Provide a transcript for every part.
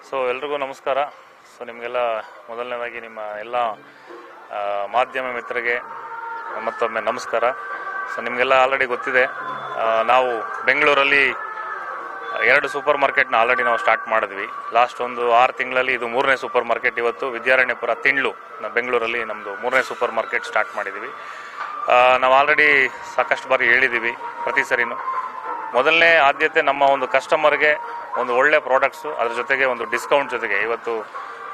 So ಎಲ್ರಿಗೂ ನಮಸ್ಕಾರ. So ನಿಮಗೆಲ್ಲ ಮೊದಲನೇದಾಗಿ ನಿಮ್ಮ ಎಲ್ಲ ಮಾಧ್ಯಮ ಮಿತ್ರರಿಗೆ ಮತ್ತೊಮ್ಮೆ ನಮಸ್ಕಾರ. ಸೊ ನಿಮಗೆಲ್ಲ ಆಲ್ರೆಡಿ ಗೊತ್ತಿದೆ, ನಾವು ಬೆಂಗಳೂರಲ್ಲಿ 2 ಸೂಪರ್ ಮಾರ್ಕೆಟ್ನ ಆಲ್ರೆಡಿ ನಾವು ಸ್ಟಾರ್ಟ್ ಮಾಡಿದ್ವಿ. ಲಾಸ್ಟ್ ಒಂದು 6 ತಿಂಗಳಲ್ಲಿ ಇದು 3ನೇ ಸೂಪರ್ ಮಾರ್ಕೆಟ್. ಇವತ್ತು ವಿದ್ಯಾರಣ್ಯಪುರ ತಿಂಡ್ಲು ಬೆಂಗಳೂರಲ್ಲಿ ನಮ್ಮದು 3ನೇ ಸೂಪರ್ ಮಾರ್ಕೆಟ್ ಸ್ಟಾರ್ಟ್ ಮಾಡಿದ್ದೀವಿ. ನಾವು ಆಲ್ರೆಡಿ ಸಾಕಷ್ಟು ಬಾರಿ ಹೇಳಿದ್ದೀವಿ, ಪ್ರತಿ ಸರಿನೂ ಮೊದಲನೇ ಆದ್ಯತೆ ನಮ್ಮ ಒಂದು ಕಸ್ಟಮರ್ಗೆ ಒಂದು ಒಳ್ಳೆ ಪ್ರಾಡಕ್ಟ್ಸು, ಅದ್ರ ಜೊತೆಗೆ ಒಂದು ಡಿಸ್ಕೌಂಟ್ ಜೊತೆಗೆ. ಇವತ್ತು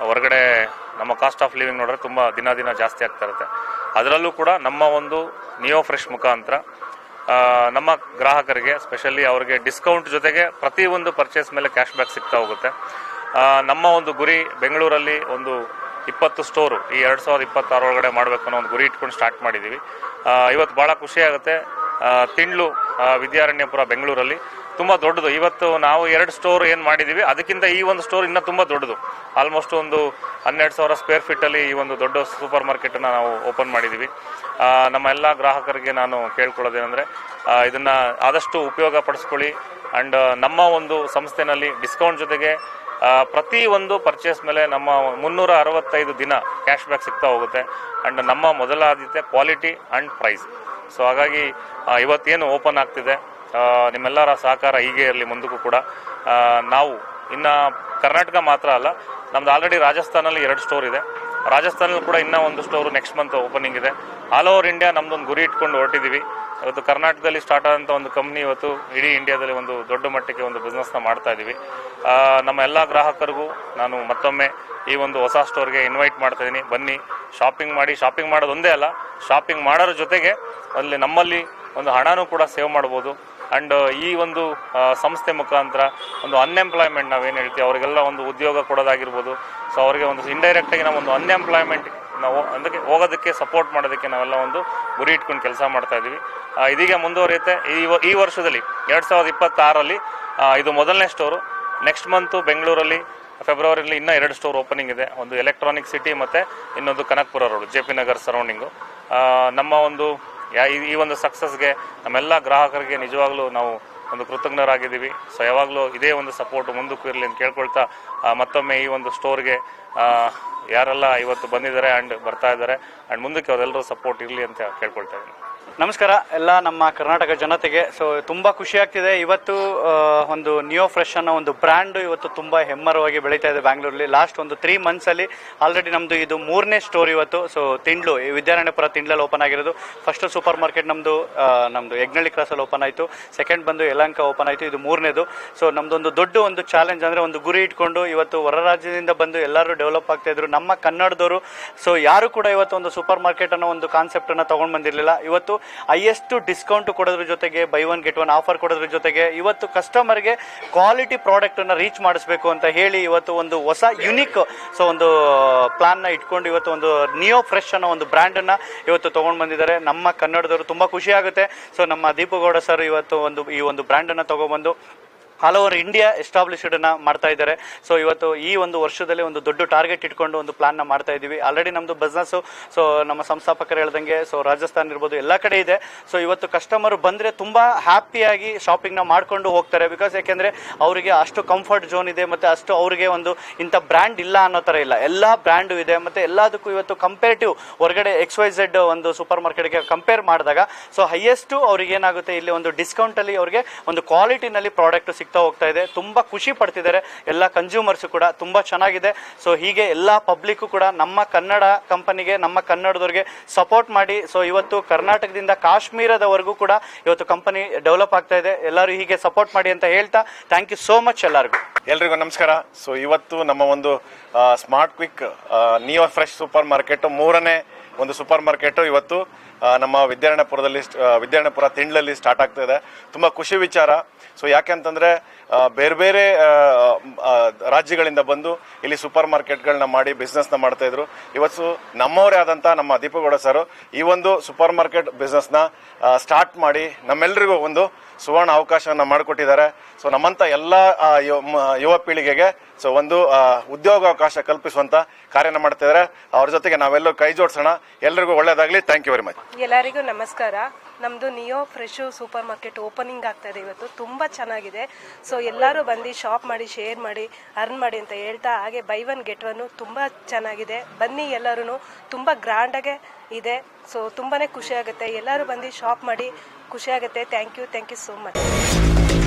ಹೊರಗಡೆ ನಮ್ಮ ಕಾಸ್ಟ್ ಆಫ್ ಲಿವಿಂಗ್ ನೋಡಿದ್ರೆ ತುಂಬ ದಿನ ಜಾಸ್ತಿ ಆಗ್ತಾ ಇರುತ್ತೆ. ಅದರಲ್ಲೂ ಕೂಡ ನಮ್ಮ ಒಂದು ನಿಯೋ ಫ್ರೆಶ್ ಮುಖಾಂತರ ನಮ್ಮ ಗ್ರಾಹಕರಿಗೆ ಸ್ಪೆಷಲಿ ಅವರಿಗೆ ಡಿಸ್ಕೌಂಟ್ ಜೊತೆಗೆ ಪ್ರತಿಯೊಂದು ಪರ್ಚೇಸ್ ಮೇಲೆ ಕ್ಯಾಶ್ ಬ್ಯಾಕ್ ಸಿಗ್ತಾ ಹೋಗುತ್ತೆ. ನಮ್ಮ ಒಂದು ಗುರಿ ಬೆಂಗಳೂರಲ್ಲಿ ಒಂದು 20 ಸ್ಟೋರು ಈ 2026 ಒಳಗಡೆ ಮಾಡಬೇಕು ಅನ್ನೋ ಒಂದು ಗುರಿ ಇಟ್ಕೊಂಡು ಸ್ಟಾರ್ಟ್ ಮಾಡಿದ್ದೀವಿ. ಇವತ್ತು ಭಾಳ ಖುಷಿಯಾಗುತ್ತೆ. ತಿಂಡ್ಲು ವಿದ್ಯಾರಣ್ಯಪುರ ಬೆಂಗಳೂರಲ್ಲಿ ತುಂಬ ದೊಡ್ಡದು. ಇವತ್ತು ನಾವು 2 ಸ್ಟೋರ್ ಏನು ಮಾಡಿದ್ದೀವಿ, ಅದಕ್ಕಿಂತ ಈ ಒಂದು ಸ್ಟೋರ್ ಇನ್ನೂ ತುಂಬ ದೊಡ್ಡದು. ಆಲ್ಮೋಸ್ಟ್ ಒಂದು 12,000 ಸ್ಕ್ವೇರ್ ಫೀಟಲ್ಲಿ ಈ ಒಂದು ದೊಡ್ಡ ಸೂಪರ್ ಮಾರ್ಕೆಟನ್ನು ನಾವು ಓಪನ್ ಮಾಡಿದ್ದೀವಿ. ನಮ್ಮ ಎಲ್ಲ ಗ್ರಾಹಕರಿಗೆ ನಾನು ಕೇಳ್ಕೊಳ್ಳೋದೇನೆಂದರೆ, ಇದನ್ನು ಆದಷ್ಟು ಉಪಯೋಗ ಪಡಿಸ್ಕೊಳ್ಳಿ. ಆ್ಯಂಡ್ ನಮ್ಮ ಒಂದು ಸಂಸ್ಥೆನಲ್ಲಿ ಡಿಸ್ಕೌಂಟ್ ಜೊತೆಗೆ ಪ್ರತಿ ಒಂದು ಪರ್ಚೇಸ್ ಮೇಲೆ ನಮ್ಮ 365 ದಿನ ಕ್ಯಾಶ್ ಬ್ಯಾಕ್ ಸಿಗ್ತಾ ಹೋಗುತ್ತೆ. ಆ್ಯಂಡ್ ನಮ್ಮ ಮೊದಲ ಆದ್ಯತೆ ಕ್ವಾಲಿಟಿ ಆ್ಯಂಡ್ ಪ್ರೈಸ್. ಸೊ ಹಾಗಾಗಿ ಇವತ್ತೇನು ಓಪನ್ ಆಗ್ತಿದೆ, ನಿಮ್ಮೆಲ್ಲರ ಸಹಕಾರ ಹೀಗೆ ಇರಲಿ ಮುಂದಕ್ಕೂ ಕೂಡ. ನಾವು ಇನ್ನು ಕರ್ನಾಟಕ ಮಾತ್ರ ಅಲ್ಲ, ನಮ್ದು ಆಲ್ರೆಡಿ ರಾಜಸ್ಥಾನಲ್ಲಿ 2 ಸ್ಟೋರ್ ಇದೆ. ರಾಜಸ್ಥಾನಲ್ಲಿ ಕೂಡ ಇನ್ನೂ ಒಂದು ಸ್ಟೋರು ನೆಕ್ಸ್ಟ್ ಮಂತ್ ಓಪನಿಂಗ್ ಇದೆ. ಆಲ್ ಓವರ್ ಇಂಡಿಯಾ ನಮ್ದೊಂದು ಗುರಿ ಇಟ್ಕೊಂಡು ಹೊರಟಿದ್ದೀವಿ. ಇವತ್ತು ಕರ್ನಾಟಕದಲ್ಲಿ ಸ್ಟಾರ್ಟ್ ಆದಂಥ ಒಂದು ಕಂಪ್ನಿ ಇವತ್ತು ಇಡೀ ಇಂಡಿಯಾದಲ್ಲಿ ಒಂದು ದೊಡ್ಡ ಮಟ್ಟಕ್ಕೆ ಒಂದು ಬಿಸ್ನೆಸ್ನ ಮಾಡ್ತಾ ಇದ್ದೀವಿ. ನಮ್ಮ ಎಲ್ಲ ಗ್ರಾಹಕರಿಗೂ ನಾನು ಮತ್ತೊಮ್ಮೆ ಈ ಒಂದು ಹೊಸ ಸ್ಟೋರ್ಗೆ ಇನ್ವೈಟ್ ಮಾಡ್ತಾ ಇದ್ದೀನಿ. ಬನ್ನಿ, ಶಾಪಿಂಗ್ ಮಾಡಿ. ಶಾಪಿಂಗ್ ಮಾಡೋದು ಒಂದೇ ಅಲ್ಲ, ಶಾಪಿಂಗ್ ಮಾಡೋದ್ರ ಜೊತೆಗೆ ಅಲ್ಲಿ ನಮ್ಮಲ್ಲಿ ಒಂದು ಹಣನೂ ಕೂಡ ಸೇವ್ ಮಾಡ್ಬೋದು. ಆ್ಯಂಡ್ ಈ ಒಂದು ಸಂಸ್ಥೆ ಮುಖಾಂತರ ಒಂದು ಅನ್ಎಂಪ್ಲಾಯ್ಮೆಂಟ್ ನಾವೇನು ಹೇಳ್ತೀವಿ ಅವರಿಗೆಲ್ಲ ಒಂದು ಉದ್ಯೋಗ ಕೊಡೋದಾಗಿರ್ಬೋದು. ಸೊ ಅವರಿಗೆ ಒಂದು ಇಂಡೈರೆಕ್ಟಾಗಿ ನಾವು ಒಂದು ಅನ್ಎಂಪ್ಲಾಯ್ಮೆಂಟ್ ನಾವು ಅದಕ್ಕೆ ಹೋಗೋದಕ್ಕೆ ಸಪೋರ್ಟ್ ಮಾಡೋದಕ್ಕೆ ನಾವೆಲ್ಲ ಒಂದು ಗುರಿ ಇಟ್ಕೊಂಡು ಕೆಲಸ ಮಾಡ್ತಾ ಇದ್ದೀವಿ. ಇದೀಗ ಮುಂದುವರಿಯುತ್ತೆ. ಈ ವರ್ಷದಲ್ಲಿ 2026ರಲ್ಲಿ ಇದು ಮೊದಲನೇ ಸ್ಟೋರು. ನೆಕ್ಸ್ಟ್ ಮಂತು ಬೆಂಗಳೂರಲ್ಲಿ ಫೆಬ್ರವರಿಯಲ್ಲಿ ಇನ್ನೂ 2 ಸ್ಟೋರ್ ಓಪನಿಂಗ್ ಇದೆ. ಒಂದು ಎಲೆಕ್ಟ್ರಾನಿಕ್ ಸಿಟಿ ಮತ್ತು ಇನ್ನೊಂದು Kanakapura road, JP Nagar surrounding. ನಮ್ಮ ಒಂದು ಈ ಒಂದು ಸಕ್ಸಸ್ಗೆ ನಮ್ಮೆಲ್ಲ ಗ್ರಾಹಕರಿಗೆ ನಿಜವಾಗ್ಲೂ ನಾವು ಒಂದು ಕೃತಜ್ಞರಾಗಿದ್ದೀವಿ. ಸೊ ಯಾವಾಗಲೂ ಇದೇ ಒಂದು ಸಪೋರ್ಟ್ ಮುಂದಕ್ಕೂ ಇರಲಿ ಅಂತ ಕೇಳ್ಕೊಳ್ತಾ, ಮತ್ತೊಮ್ಮೆ ಈ ಒಂದು ಸ್ಟೋರ್ಗೆ ಯಾರೆಲ್ಲ ಇವತ್ತು ಬಂದಿದ್ದಾರೆ ಆ್ಯಂಡ್ ಬರ್ತಾ ಇದ್ದಾರೆ ಆ್ಯಂಡ್ ಮುಂದಕ್ಕೆ ಅವರೆಲ್ಲರೂ ಸಪೋರ್ಟ್ ಇರಲಿ ಅಂತ ಕೇಳ್ಕೊಳ್ತಾ ಇದ್ದೀನಿ. ನಮಸ್ಕಾರ ಎಲ್ಲ ನಮ್ಮ ಕರ್ನಾಟಕ ಜನತೆಗೆ. ಸೊ ತುಂಬ ಖುಷಿ ಆಗ್ತಿದೆ. ಇವತ್ತು ಒಂದು ನಿಯೋ ಫ್ರೆಶ್ ಅನ್ನೋ ಒಂದು ಬ್ರ್ಯಾಂಡು ಇವತ್ತು ತುಂಬ ಹೆಮ್ಮರವಾಗಿ ಬೆಳೀತಾ ಇದೆ ಬ್ಯಾಂಗ್ಳೂರಲ್ಲಿ. ಲಾಸ್ಟ್ ಒಂದು 3 ಮಂತ್ಸಲ್ಲಿ ಆಲ್ರೆಡಿ ನಮ್ಮದು ಇದು 3ನೇ ಸ್ಟೋರ್ ಇವತ್ತು. ಸೊ ತಿಂಡ್ಲು ವಿದ್ಯಾರಣ್ಯಪುರ ತಿಂಡ್ಲಲ್ಲಿ ಓಪನ್ ಆಗಿರೋದು. ಫಸ್ಟು ಸೂಪರ್ ಮಾರ್ಕೆಟ್ ನಮ್ಮದು ಯಜ್ಞಳ್ಳಿ ಕ್ರಾಸಲ್ಲಿ ಓಪನ್ ಆಯಿತು. ಸೆಕೆಂಡ್ ಬಂದು ಯಲಹಂಕ ಓಪನ್ ಆಯಿತು. ಇದು 3ನೇದು. ಸೊ ನಮ್ಮದೊಂದು ದೊಡ್ಡ ಒಂದು ಚಾಲೆಂಜ್ ಅಂದರೆ ಒಂದು ಗುರಿ ಇಟ್ಕೊಂಡು ಇವತ್ತು ಹೊರ ರಾಜ್ಯದಿಂದ ಬಂದು ಎಲ್ಲರೂ ಡೆವಲಪ್ ಆಗ್ತಾಯಿದ್ರು, ನಮ್ಮ ಕನ್ನಡದವರು. ಸೊ ಯಾರು ಕೂಡ ಇವತ್ತು ಒಂದು ಸೂಪರ್ ಮಾರ್ಕೆಟ್ ಅನ್ನೋ ಒಂದು ಕಾನ್ಸೆಪ್ಟನ್ನು ತೊಗೊಂಡು ಬಂದಿರಲಿಲ್ಲ. ಇವತ್ತು ಹೈಯೆಸ್ಟ್ ಡಿಸ್ಕೌಂಟ್ ಕೊಡೋದ್ರ ಜೊತೆಗೆ ಬೈ 1 get 1 ಆಫರ್ ಕೊಡೋದ್ರ ಜೊತೆಗೆ ಇವತ್ತು ಕಸ್ಟಮರ್ಗೆ ಕ್ವಾಲಿಟಿ ಪ್ರಾಡಕ್ಟನ್ನು ರೀಚ್ ಮಾಡಿಸ್ಬೇಕು ಅಂತ ಹೇಳಿ ಇವತ್ತು ಒಂದು ಹೊಸ ಯುನಿಕ್ ಒಂದು ಪ್ಲಾನ್ನ ಇಟ್ಕೊಂಡು ಇವತ್ತು ಒಂದು ನಿಯೋ ಫ್ರೆಶ್ ಅನ್ನೋ ಒಂದು ಬ್ರ್ಯಾಂಡನ್ನು ಇವತ್ತು ತೊಗೊಂಡು ಬಂದಿದ್ದಾರೆ ನಮ್ಮ ಕನ್ನಡದವರು. ತುಂಬ ಖುಷಿ ಆಗುತ್ತೆ. ಸೊ ನಮ್ಮ ದೀಪಗೌಡ ಸರ್ ಇವತ್ತು ಈ ಒಂದು ಬ್ರ್ಯಾಂಡನ್ನು ತೊಗೊಬಂದು ಆಲ್ ಓವರ್ ಇಂಡಿಯಾ ಎಸ್ಟಾಬ್ಲಿಷ್ಡನ್ನು ಮಾಡ್ತಾ ಇದ್ದಾರೆ. ಸೊ ಇವತ್ತು ಈ ಒಂದು ವರ್ಷದಲ್ಲಿ ಒಂದು ದೊಡ್ಡ ಟಾರ್ಗೆಟ್ ಇಟ್ಕೊಂಡು ಒಂದು ಪ್ಲಾನ್ನ ಮಾಡ್ತಾ ಇದ್ದೀವಿ. ಆಲ್ರೆಡಿ ನಮ್ಮದು ಬಿಸ್ನೆಸ್ಸು ಸೊ ನಮ್ಮ ಸಂಸ್ಥಾಪಕರು ಹೇಳ್ದಂಗೆ ಸೊ ರಾಜಸ್ಥಾನ ಇರ್ಬೋದು, ಎಲ್ಲ ಕಡೆ ಇದೆ. ಸೊ ಇವತ್ತು ಕಸ್ಟಮರ್ ಬಂದರೆ ತುಂಬ ಹ್ಯಾಪಿಯಾಗಿ ಶಾಪಿಂಗ್ನ ಮಾಡ್ಕೊಂಡು ಹೋಗ್ತಾರೆ. ಬಿಕಾಸ್ ಯಾಕೆಂದರೆ ಅವರಿಗೆ ಅಷ್ಟು ಕಂಫರ್ಟ್ ಝೋನ್ ಇದೆ ಮತ್ತು ಅಷ್ಟು ಅವರಿಗೆ ಒಂದು ಇಂಥ ಬ್ರ್ಯಾಂಡ್ ಇಲ್ಲ ಅನ್ನೋ ಥರ ಇಲ್ಲ, ಎಲ್ಲ ಬ್ರ್ಯಾಂಡು ಇದೆ. ಮತ್ತು ಎಲ್ಲದಕ್ಕೂ ಇವತ್ತು ಕಂಪೇರಿಟಿವ್ ಹೊರಗಡೆ XYZ ಒಂದು ಸೂಪರ್ ಮಾರ್ಕೆಟ್ಗೆ ಕಂಪೇರ್ ಮಾಡಿದಾಗ ಸೊ ಹೈಯೆಸ್ಟು ಅವ್ರಿಗೆ ಏನಾಗುತ್ತೆ, ಇಲ್ಲಿ ಒಂದು ಡಿಸ್ಕೌಂಟಲ್ಲಿ ಅವ್ರಿಗೆ ಒಂದು ಕ್ವಾಲಿಟಿನಲ್ಲಿ ಪ್ರಾಡಕ್ಟ್ ಸಿಗ್ತಾ ಹೋಗ್ತಾ ಇದೆ. ತುಂಬ ಖುಷಿ ಪಡ್ತಿದ್ದಾರೆ ಎಲ್ಲ ಕನ್ಸ್ಯೂಮರ್ಸ್ ಕೂಡ. ತುಂಬ ಚೆನ್ನಾಗಿದೆ. ಸೊ ಹೀಗೆ ಎಲ್ಲ ಪಬ್ಲಿಕ್ಕು ಕೂಡ ನಮ್ಮ ಕನ್ನಡ ಕಂಪನಿಗೆ, ನಮ್ಮ ಕನ್ನಡದವ್ರಿಗೆ ಸಪೋರ್ಟ್ ಮಾಡಿ. ಸೊ ಇವತ್ತು ಕರ್ನಾಟಕದಿಂದ ಕಾಶ್ಮೀರದವರೆಗೂ ಕೂಡ ಇವತ್ತು ಕಂಪನಿ ಡೆವಲಪ್ ಆಗ್ತಾ ಇದೆ. ಎಲ್ಲರೂ ಹೀಗೆ ಸಪೋರ್ಟ್ ಮಾಡಿ ಅಂತ ಹೇಳ್ತಾ ಥ್ಯಾಂಕ್ ಯು ಸೋ ಮಚ್ ಎಲ್ರಿಗೂ ನಮಸ್ಕಾರ. ಸೊ ಇವತ್ತು ನಮ್ಮ ಒಂದು smart quick neo Fresh super market 3ನೇ ಒಂದು ಸೂಪರ್ ಮಾರ್ಕೆಟು ಇವತ್ತು ನಮ್ಮ ವಿದ್ಯಾರಣ್ಯಪುರ ತಿಂಡ್ಲಲ್ಲಿ ಸ್ಟಾರ್ಟ್ ಆಗ್ತಾ ಇದೆ. ತುಂಬ ಖುಷಿ ವಿಚಾರ. ಸೊ ಯಾಕೆ ಅಂತಂದರೆ ಬೇರೆ ಬೇರೆ ರಾಜ್ಯಗಳಿಂದ ಬಂದು ಇಲ್ಲಿ ಸೂಪರ್ ಮಾರ್ಕೆಟ್ಗಳನ್ನ ಮಾಡಿ ಬಿಸ್ನೆಸ್ನ ಮಾಡ್ತಾಯಿದ್ರು. ಇವತ್ತು ನಮ್ಮವರೇ ಆದಂಥ ನಮ್ಮ ದೀಪಗೌಡ ಸರ್ ಈ ಒಂದು ಸೂಪರ್ ಮಾರ್ಕೆಟ್ ಬಿಸ್ನೆಸ್ನ ಸ್ಟಾರ್ಟ್ ಮಾಡಿ ನಮ್ಮೆಲ್ಲರಿಗೂ ಒಂದು ಸುವರ್ಣ ಅವಕಾಶವನ್ನು ಮಾಡಿಕೊಟ್ಟಿದ್ದಾರೆ. ಸೊ ನಮ್ಮಂಥ ಎಲ್ಲ ಯುವ ಪೀಳಿಗೆಗೆ ಸೊ ಒಂದು ಉದ್ಯೋಗಾವಕಾಶ ಕಲ್ಪಿಸುವಂಥ ಕಾರ್ಯನ ಮಾಡ್ತಿದ್ದಾರೆ. ಅವ್ರ ಜೊತೆಗೆ ನಾವೆಲ್ಲರೂ ಕೈ ಜೋಡಿಸೋಣ. ಎಲ್ರಿಗೂ ಒಳ್ಳೆಯದಾಗಲಿ. Thank you very much. ಎಲ್ಲರಿಗೂ ನಮಸ್ಕಾರ. ನಮ್ಮದು Neo Fresh supermarket opening ಆಗ್ತಾಯಿದೆ ಇವತ್ತು. ತುಂಬ ಚೆನ್ನಾಗಿದೆ. ಸೊ ಎಲ್ಲರೂ ಬಂದು ಶಾಪ್ ಮಾಡಿ, ಶೇರ್ ಮಾಡಿ, ಅರ್ನ್ ಮಾಡಿ ಅಂತ ಹೇಳ್ತಾ, ಹಾಗೆ ಬೈ ಒನ್ ಗೆಟ್ ಒನ್ ತುಂಬ ಚೆನ್ನಾಗಿದೆ. ಬನ್ನಿ ಎಲ್ಲರೂ, ತುಂಬ ಗ್ರ್ಯಾಂಡಾಗೆ ಇದೆ. ಸೊ ತುಂಬಾ ಖುಷಿ ಆಗುತ್ತೆ. ಎಲ್ಲರೂ ಬಂದು ಶಾಪ್ ಮಾಡಿ, ಖುಷಿ ಆಗುತ್ತೆ. Thank you so much.